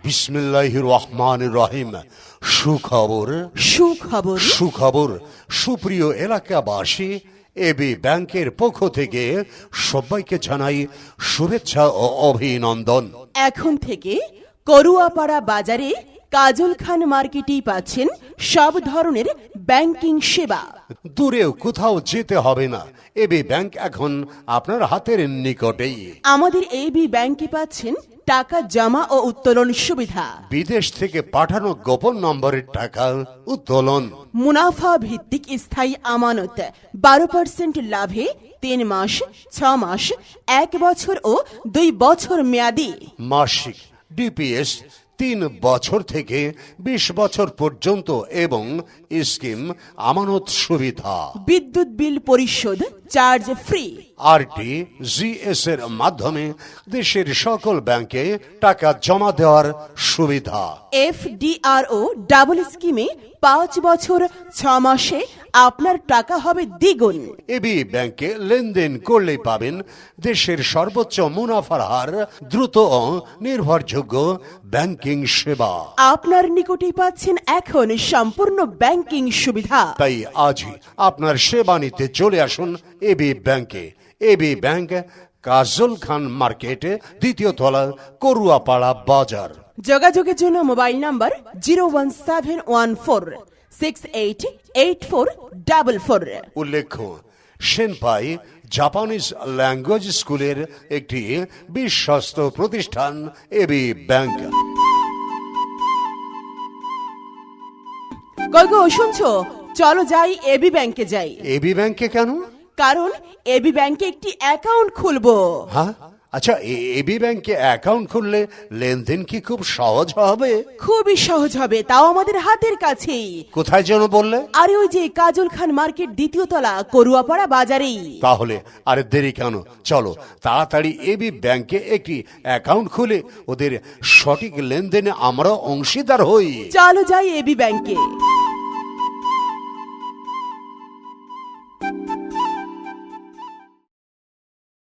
বিসমিল্লাহির রহমানির রহিম। সুখবর সুখবর সুখবর সুপ্রিয় এলাকাবাসী, এবি ব্যাংকের পক্ষ থেকে সবাইকে জানাই শুভেচ্ছা ও অভিনন্দন। এখন থেকে করুয়াপাড়া বাজারে কাজল খান মার্কেটেই পাচ্ছেন সব ধরনের ব্যাংকিং সেবা। দূরেও কোথাও যেতে হবে না, এবি ব্যাংক এখন আপনার হাতের নিকটেই। আমাদের এবি ব্যাংকে পাচ্ছেন টাকা জমা ও উত্তোলন সুবিধা, বিদেশ থেকে পাঠানো গোপন নম্বরের টাকা উত্তোলন, মুনাফা ভিত্তিক স্থায়ী আমানত 12% লাভে 3 মাস, 6 মাস, 1 বছর ও 2 বছর মেয়াদি, মাসিক ডিপিএস 3 বছর থেকে 20 বছর পর্যন্ত এবং স্কিম আমানত সুবিধা, বিদ্যুৎ বিল পরিশোধ চার্জ ফ্রি, আরটিজিএস এর মাধ্যমে দেশের সকল ব্যাংকে টাকা জমা দেওয়ার সুবিধা, এফডিআরও ডাবল স্কিমে 5 বছর 6 মাসে আপনার টাকা হবে দ্বিগুণ। এবি ব্যাংকে লেনদেন করলেই পাবেন দেশের সর্বোচ্চ মুনাফার হার, দ্রুত ও নির্ভরযোগ্য ব্যাংকিং সেবা। আপনার নিকটেই পাচ্ছেন এখন সম্পূর্ণ ব্যাংকিং সুবিধা। তাই আজই আপনার সেবা নিতে চলে আসুন এবি ব্যাংকে। এবি ব্যাংক, কাজল খান মার্কেট, 2য় তলা, করুয়াপাড়া বাজার। যোগাযোগের জন্য মোবাইল নাম্বার 01714688444। উল্লেখ্য, সেনপাই জাপানিজ ল্যাঙ্গুয়েজ স্কুলের একটি বিশ্বস্ত প্রতিষ্ঠান এবি ব্যাংক। কই গো শুনছো, চলো যাই এবি ব্যাংকে যাই। এবি ব্যাংকে কেন? কারণ এবি ব্যাংকে একটি অ্যাকাউন্ট খুলবো। হ্যাঁ, আচ্ছা, এবি ব্যাংকে অ্যাকাউন্ট খুললে লেনদেন কি খুব সহজ হবে? খুবই সহজ হবে, তাও আমাদের হাতের কাছেই। কোথায় যেন বললে? আরে ওই যে কাজল খান মার্কেট, 2য় তলা, করুয়াপাড়া বাজারেই। তাহলে আর দেরি কেন, চলো তাড়াতাড়ি এবি ব্যাংকে একটি অ্যাকাউন্ট খুলে ওদের সঠিক লেনদেনে আমরা অংশীদার হই। চলো যাই এবি ব্যাংকে।